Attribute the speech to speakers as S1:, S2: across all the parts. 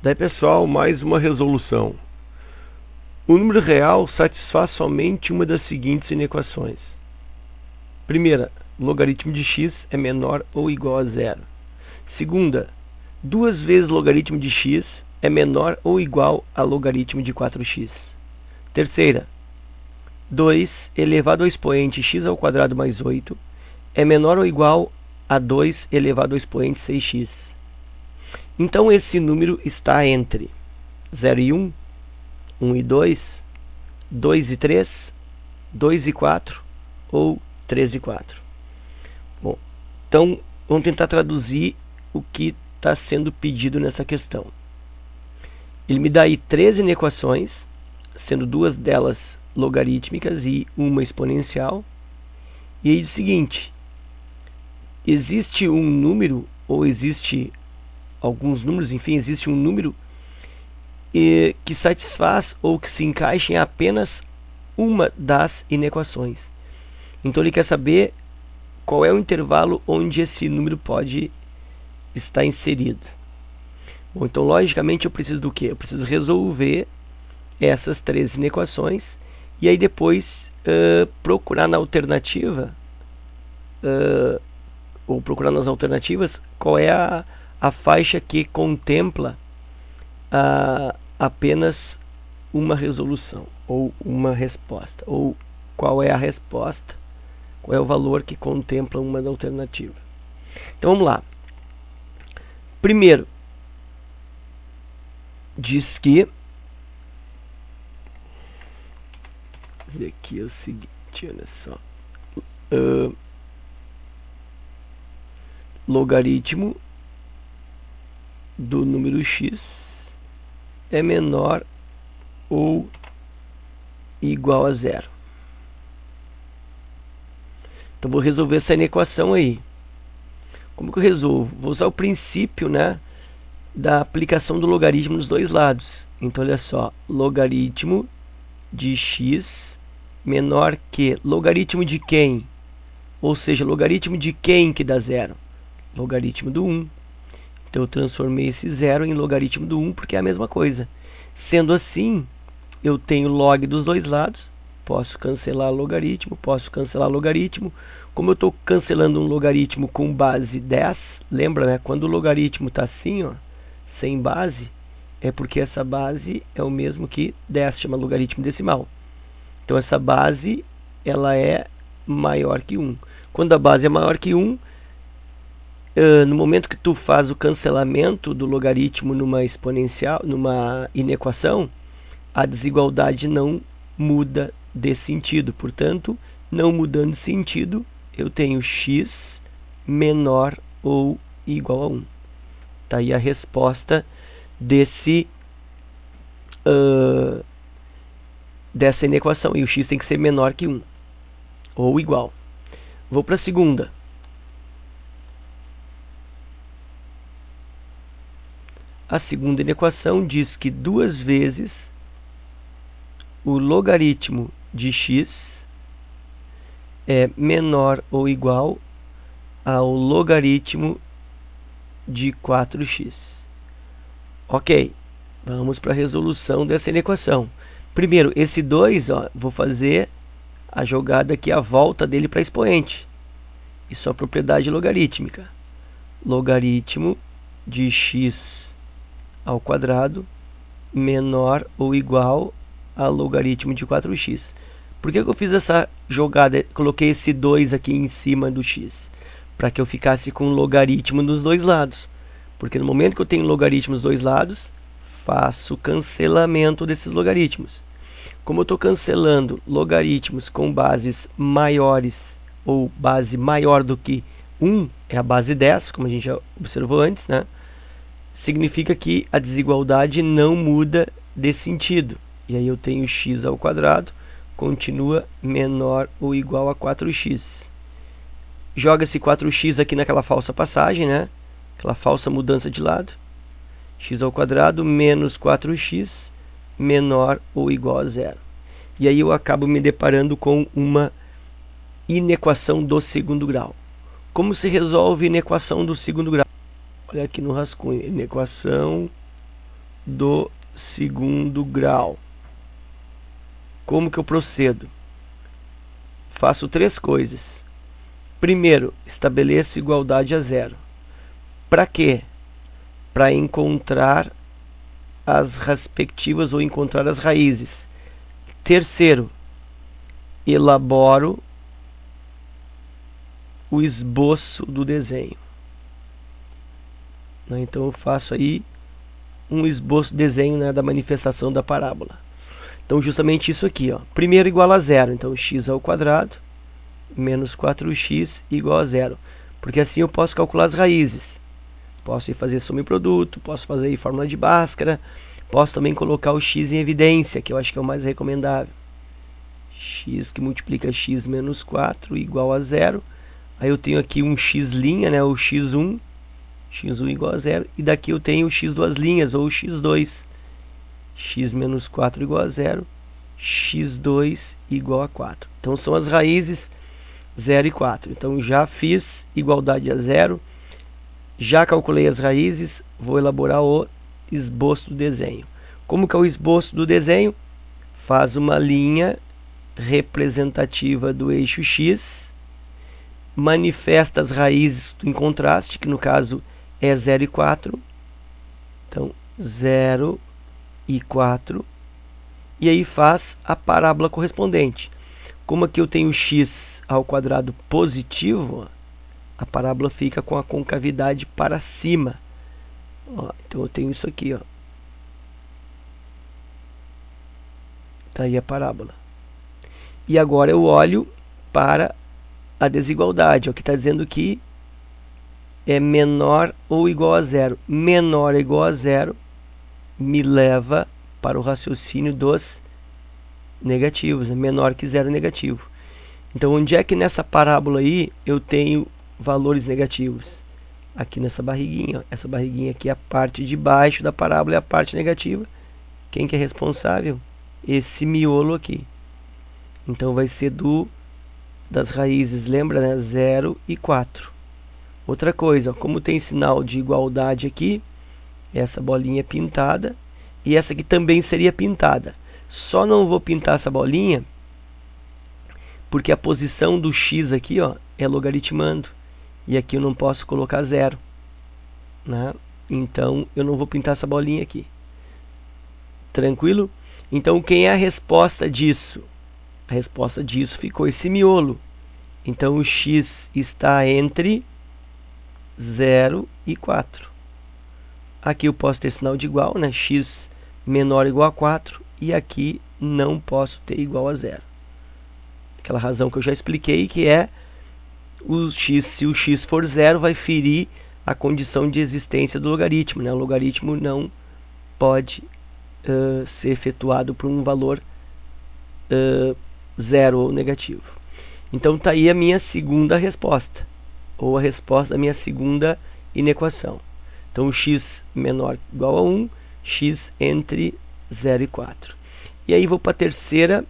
S1: Daí, pessoal, mais uma resolução. O número real satisfaz somente uma das seguintes inequações. Primeira, logaritmo de x é menor ou igual a zero. Segunda, 2 vezes logaritmo de x é menor ou igual a logaritmo de 4x. Terceira, 2 elevado ao expoente x ao quadrado mais 8 é menor ou igual a 2 elevado ao expoente 6x. Então, esse número está entre 0 e 1, 1 e 2, 2 e 3, 2 e 4 ou 3 e 4. Bom, então vamos tentar traduzir o que está sendo pedido nessa questão. Ele me dá aí 3 inequações, sendo 2 delas logarítmicas e uma exponencial. E aí diz o seguinte: existe um número, ou existe alguns números, enfim, existe um número que satisfaz ou que se encaixa em apenas uma das inequações. Então ele quer saber qual é o intervalo onde esse número pode estar inserido. Bom, então logicamente eu preciso do quê? Eu preciso resolver essas 3 inequações e aí depois procurar na alternativa ou procurar nas alternativas qual é a faixa que contempla apenas uma resolução ou uma resposta, ou qual é a resposta, qual é o valor que contempla uma alternativa. Então vamos lá. Primeiro, diz que aqui é o seguinte, olha só, logaritmo do número x é menor ou igual a zero. Então vou resolver essa inequação aí. Como que eu resolvo? Vou usar o princípio, né, da aplicação do logaritmo nos dois lados. Então olha só, logaritmo de x menor que logaritmo de quem? Ou seja, logaritmo de quem que dá zero? Logaritmo do 1. Então eu transformei esse zero em logaritmo do 1 porque é a mesma coisa. Sendo assim, eu tenho log dos dois lados. Posso cancelar logaritmo, posso cancelar logaritmo. Como eu estou cancelando um logaritmo com base 10, lembra, né? Quando o logaritmo está assim, ó, sem base, é porque essa base é o mesmo que 10, chama logaritmo decimal. Então essa base, ela é maior que 1. Quando a base é maior que 1, no momento que tu faz o cancelamento do logaritmo numa exponencial, numa inequação, a desigualdade não muda de sentido. Portanto, não mudando de sentido, eu tenho x menor ou igual a 1. Tá aí a resposta dessa inequação. E o x tem que ser menor que 1 ou igual. Vou para a segunda. A segunda inequação diz que 2 vezes o logaritmo de x é menor ou igual ao logaritmo de 4x. Ok, vamos para a resolução dessa inequação. Primeiro, esse 2, ó, vou fazer a jogada aqui, a volta dele para expoente. Isso é a propriedade logarítmica. Logaritmo de x ao quadrado menor ou igual a logaritmo de 4x. Por que eu fiz essa jogada? Coloquei esse 2 aqui em cima do x. Para que eu ficasse com logaritmo nos dois lados. Porque no momento que eu tenho logaritmo nos dois lados, faço cancelamento desses logaritmos. Como eu estou cancelando logaritmos com bases maiores, ou base maior do que 1, é a base 10, como a gente já observou antes, né? Significa que a desigualdade não muda de sentido. E aí eu tenho x ao quadrado, continua menor ou igual a 4x. Joga-se 4x aqui naquela falsa passagem, né? Aquela falsa mudança de lado. X ao quadrado menos 4x menor ou igual a zero. E aí eu acabo me deparando com uma inequação do segundo grau. Como se resolve inequação do segundo grau? Olha aqui no rascunho, inequação do segundo grau. Como que eu procedo? Faço três coisas. Primeiro, estabeleço igualdade a zero. Para quê? Para encontrar as respectivas ou encontrar as raízes. Terceiro, elaboro o esboço do desenho. Então eu faço aí um esboço desenho, né, da manifestação da parábola. Então justamente isso aqui, ó. Primeiro igual a zero, então x ao quadrado menos 4x igual a zero. Porque assim eu posso calcular as raízes. Posso ir fazer soma e produto, posso fazer aí fórmula de Bhaskara, posso também colocar o x em evidência, que eu acho que é o mais recomendável. X que multiplica x menos 4 igual a zero. Aí eu tenho aqui um x', né, o x1 igual a zero, e daqui eu tenho o x duas linhas, ou o x2, x menos 4 igual a zero, x2 igual a 4. Então são as raízes 0 e 4. Então já fiz igualdade a zero, já calculei as raízes, vou elaborar o esboço do desenho. Como que é o esboço do desenho? Faz uma linha representativa do eixo x, manifesta as raízes em contraste, que no caso é 0 e 4. Então 0 e 4. E aí faz a parábola correspondente. Como aqui eu tenho x ao quadrado positivo, a parábola fica com a concavidade para cima. Ó, então eu tenho isso aqui, ó. Tá aí a parábola. E agora eu olho para a desigualdade, ó, que está dizendo que é menor ou igual a zero. Menor ou igual a zero me leva para o raciocínio dos negativos, né? Menor que zero negativo. Então onde é que nessa parábola aí eu tenho valores negativos? Aqui nessa barriguinha, ó. Essa barriguinha aqui é a parte de baixo da parábola, é a parte negativa. Quem que é responsável? Esse miolo aqui. Então vai ser das raízes, lembra, né? 0 e 4. Outra coisa, ó, como tem sinal de igualdade aqui, essa bolinha é pintada e essa aqui também seria pintada. Só não vou pintar essa bolinha porque a posição do x aqui, ó, é logaritmando. E aqui eu não posso colocar zero, né? Então eu não vou pintar essa bolinha aqui. Tranquilo? Então quem é a resposta disso? A resposta disso ficou esse miolo. Então o x está entre 0 e 4. Aqui eu posso ter sinal de igual, né? X menor ou igual a 4. E aqui não posso ter igual a zero. Aquela razão que eu já expliquei, que é o x, se o x for zero, vai ferir a condição de existência do logaritmo, né? O logaritmo não pode ser efetuado por um valor zero ou negativo. Então tá aí a minha segunda resposta, ou a resposta da minha segunda inequação. Então o x menor ou igual a 1, x entre 0 e 4. E aí vou para a terceira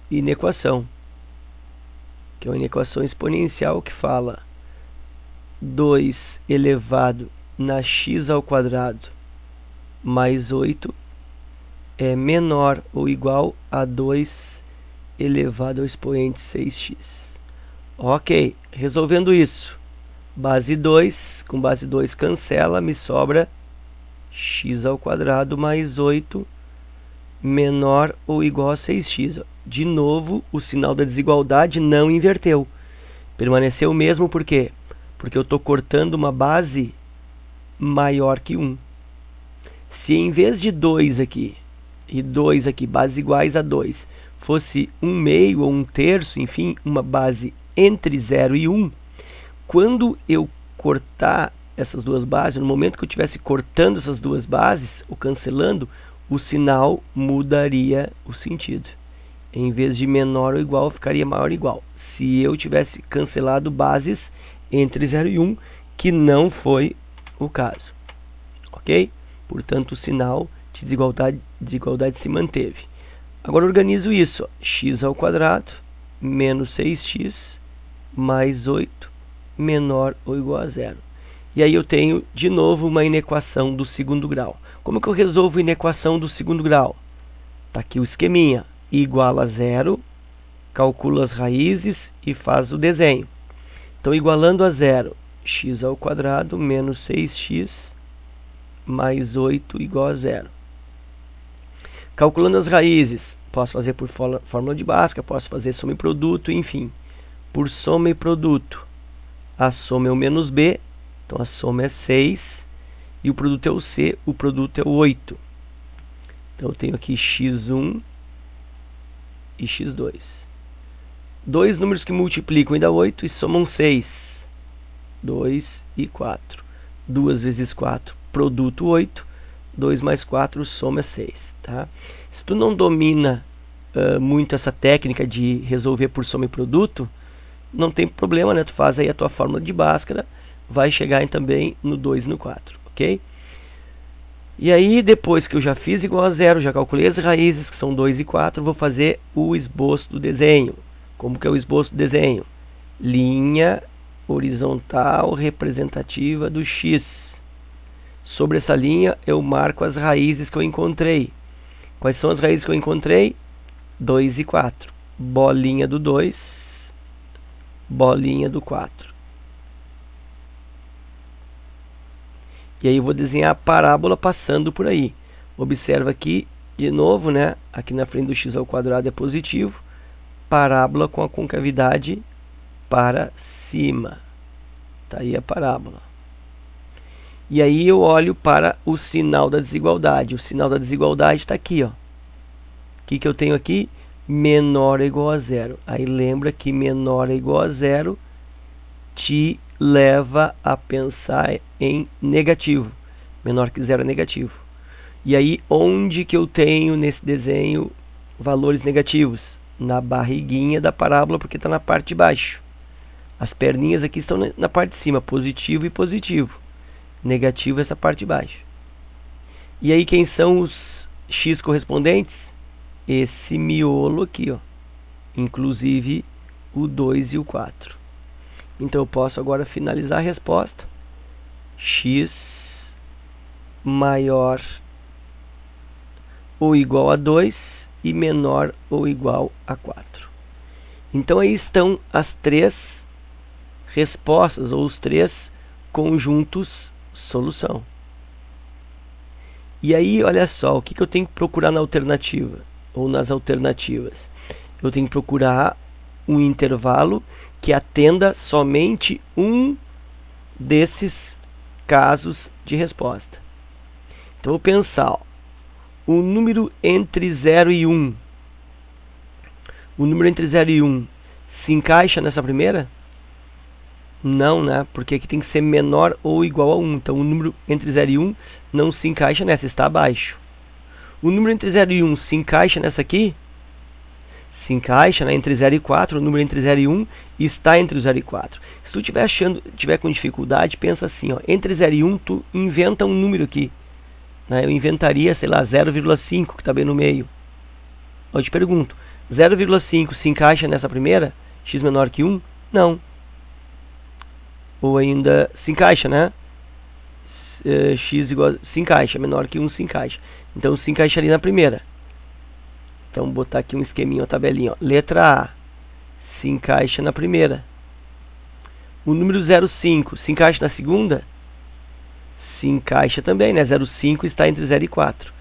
S1: inequação, que é uma inequação exponencial que fala 2 elevado na x ao quadrado mais 8 é menor ou igual a 2 elevado ao expoente 6x. Ok, resolvendo isso, base 2, com base 2 cancela, me sobra x ao quadrado mais 8 menor ou igual a 6x. De novo, o sinal da desigualdade não inverteu. Permaneceu o mesmo, por quê? Porque eu estou cortando uma base maior que 1. Se em vez de 2 aqui, e 2 aqui, bases iguais a 2, fosse 1/2 ou 1/3, enfim, uma base entre 0 e 1, quando eu cortar essas duas bases, no momento que eu estivesse cortando essas duas bases, ou cancelando, o sinal mudaria o sentido. Em vez de menor ou igual, ficaria maior ou igual. Se eu tivesse cancelado bases entre 0 e 1, que não foi o caso. Ok? Portanto, o sinal de desigualdade se manteve. Agora organizo isso. Ó. X ao quadrado menos 6x mais 8 menor ou igual a zero. E aí eu tenho, de novo, uma inequação do segundo grau. Como que eu resolvo a inequação do segundo grau? Está aqui o esqueminha. I igual a zero, calcula as raízes e faz o desenho. Então, igualando a zero, x ao quadrado menos 6x mais 8 igual a zero. Calculando as raízes, posso fazer por fórmula de Bhaskara, posso fazer soma e produto, enfim. Por soma e produto, a soma é o menos b, então a soma é 6, e o produto é o c, o produto é o 8. Então eu tenho aqui x1 e x2. Dois números que multiplicam e dá 8 e somam 6. 2 e 4. 2 vezes 4, produto 8. 2 mais 4, soma é 6. Tá? Se tu não domina muito essa técnica de resolver por soma e produto, não tem problema, né? Tu faz aí a tua fórmula de Bhaskara, vai chegar também no 2 e no 4, ok? E aí, depois que eu já fiz igual a zero, já calculei as raízes, que são 2 e 4, vou fazer o esboço do desenho. Como que é o esboço do desenho? Linha horizontal representativa do x. Sobre essa linha, eu marco as raízes que eu encontrei. Quais são as raízes que eu encontrei? 2 e 4. Bolinha do 2, bolinha do 4. E aí eu vou desenhar a parábola passando por aí. Observa aqui, de novo, né? Aqui na frente do x ao quadrado é positivo. Parábola com a concavidade para cima. Tá aí a parábola. E aí eu olho para o sinal da desigualdade. O sinal da desigualdade está aqui, ó. O que eu tenho aqui? Menor ou igual a zero. Aí lembra que menor ou igual a zero te leva a pensar em negativo. Menor que zero é negativo. E aí, onde que eu tenho nesse desenho valores negativos? Na barriguinha da parábola, porque está na parte de baixo. As perninhas aqui estão na parte de cima, positivo e positivo. Negativo essa parte de baixo. E aí, quem são os x correspondentes? Esse miolo aqui, ó. Inclusive o 2 e o 4. Então eu posso agora finalizar a resposta. X maior ou igual a 2 e menor ou igual a 4. Então aí estão as três respostas, ou os três conjuntos solução. E aí, olha só, o que eu tenho que procurar na alternativa, ou nas alternativas? Eu tenho que procurar um intervalo que atenda somente um desses casos de resposta. Então, eu vou pensar, ó, o número entre 0 e 1. O número entre 0 e 1 se encaixa nessa primeira? Não, né? Porque aqui tem que ser menor ou igual a 1. Então, o número entre 0 e 1 não se encaixa nessa, está abaixo. O número entre 0 e 1 se encaixa nessa aqui? Se encaixa, né, entre 0 e 4, o número entre 0 e 1 está entre o 0 e 4. Se tu tiver com dificuldade, pensa assim, ó, entre 0 e 1, tu inventa um número aqui. Né? Eu inventaria, sei lá, 0,5, que está bem no meio. Eu te pergunto, 0,5 se encaixa nessa primeira? X menor que 1? Não. Ou ainda se encaixa, né? X igual se encaixa, menor que 1 se encaixa. Então se encaixa ali na primeira. Então vou botar aqui um esqueminha, uma tabelinha. Ó. Letra A se encaixa na primeira. O número 0,5 se encaixa na segunda? Se encaixa também, né? 0,5 está entre 0 e 4.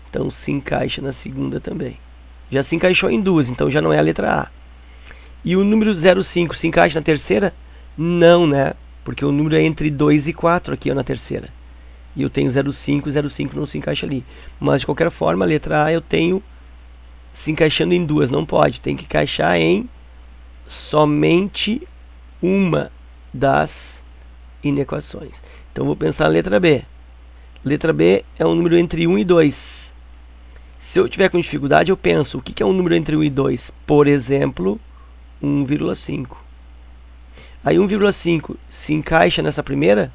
S1: Então se encaixa na segunda também. Já se encaixou em duas, então já não é a letra A. E o número 0,5 se encaixa na terceira? Não, né? Porque o número é entre 2 e 4 aqui, ó, na terceira. E eu tenho 0,5, 0,5 não se encaixa ali. Mas de qualquer forma, a letra A eu tenho se encaixando em duas. Não pode, tem que encaixar em somente uma das inequações. Então vou pensar na letra B. Letra B é um número entre 1 e 2. Se eu tiver com dificuldade, eu penso, o que é um número entre 1 e 2? Por exemplo, 1,5. Aí 1,5 se encaixa nessa primeira?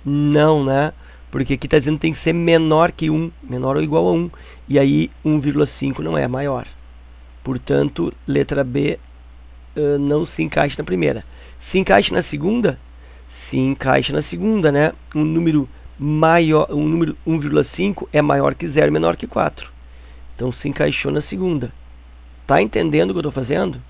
S1: Não, né? Porque aqui está dizendo que tem que ser menor que 1, menor ou igual a 1. E aí 1,5 não é maior. Portanto, letra B não se encaixa na primeira. Se encaixa na segunda? se encaixa na segunda, né? Um número maior, um número 1,5 é maior que 0 e menor que 4. Então se encaixou na segunda. Tá entendendo o que eu estou fazendo?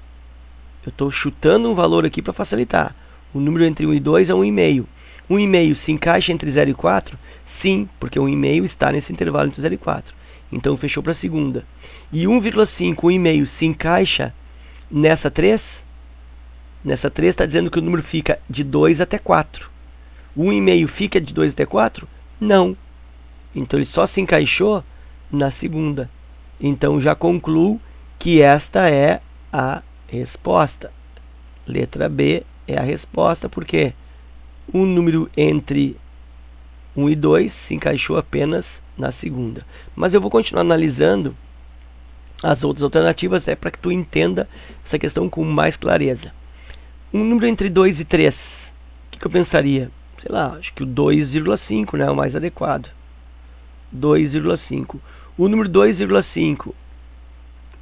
S1: Eu estou chutando um valor aqui para facilitar. O número entre 1 e 2 é 1,5. 1,5 se encaixa entre 0 e 4? Sim, porque 1,5 está nesse intervalo entre 0 e 4. Então fechou para a segunda. E 1,5, 1,5 se encaixa nessa 3? Nessa 3 está dizendo que o número fica de 2 até 4. 1,5 fica de 2 até 4? Não. Então ele só se encaixou na segunda. Então já concluo que esta é a resposta. Letra B é a resposta, porque um número entre 1 e 2 se encaixou apenas na segunda. Mas eu vou continuar analisando as outras alternativas para que tu entenda essa questão com mais clareza. Um número entre 2 e 3, o que eu pensaria? Sei lá, acho que o 2,5, né, é o mais adequado. 2,5. O número 2,5,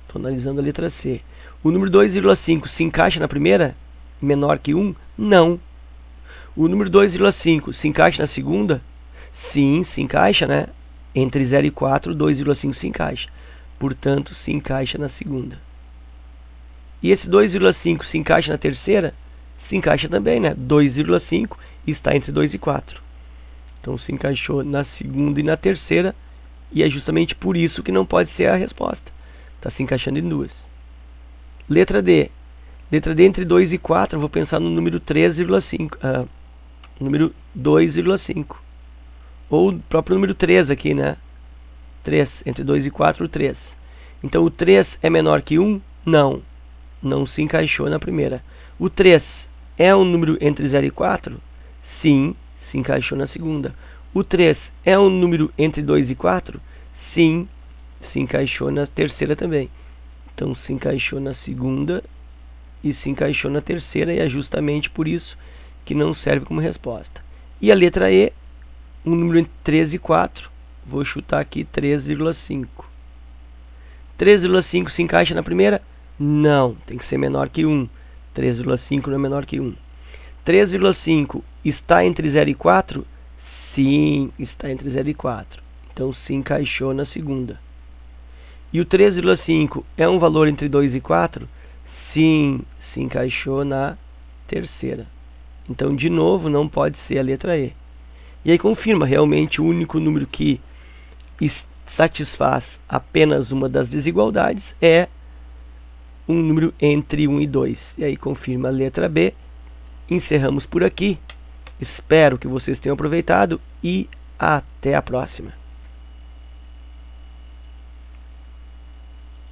S1: estou analisando a letra C. O número 2,5 se encaixa na primeira? Menor que 1? Não. O número 2,5 se encaixa na segunda? Sim, se encaixa, né? Entre 0 e 4, 2,5 se encaixa. Portanto, se encaixa na segunda. E esse 2,5 se encaixa na terceira? Se encaixa também, né? 2,5 está entre 2 e 4. Então, se encaixou na segunda e na terceira. E é justamente por isso que não pode ser a resposta. Está se encaixando em duas. Letra D. Letra D entre 2 e 4, eu vou pensar no número 3,5. Número 2,5. Ou o próprio número 3 aqui, né? 3. Entre 2 e 4, 3. Então, o 3 é menor que 1? Não. Não se encaixou na primeira. O 3 é um número entre 0 e 4? Sim, se encaixou na segunda. O 3 é um número entre 2 e 4? Sim, se encaixou na terceira também. Então, se encaixou na segunda e se encaixou na terceira, e é justamente por isso que não serve como resposta. E a letra E, um número entre 3 e 4, vou chutar aqui 3,5. 3,5 se encaixa na primeira? Não, tem que ser menor que 1. 3,5 não é menor que 1. 3,5 está entre 0 e 4? Sim, está entre 0 e 4. Então se encaixou na segunda. E o 3,5 é um valor entre 2 e 4? Sim, se encaixou na terceira. Então, de novo, não pode ser a letra E. E aí confirma, realmente o único número que satisfaz apenas uma das desigualdades é um número entre 1 e 2. E aí confirma a letra B. Encerramos por aqui. Espero que vocês tenham aproveitado e até a próxima.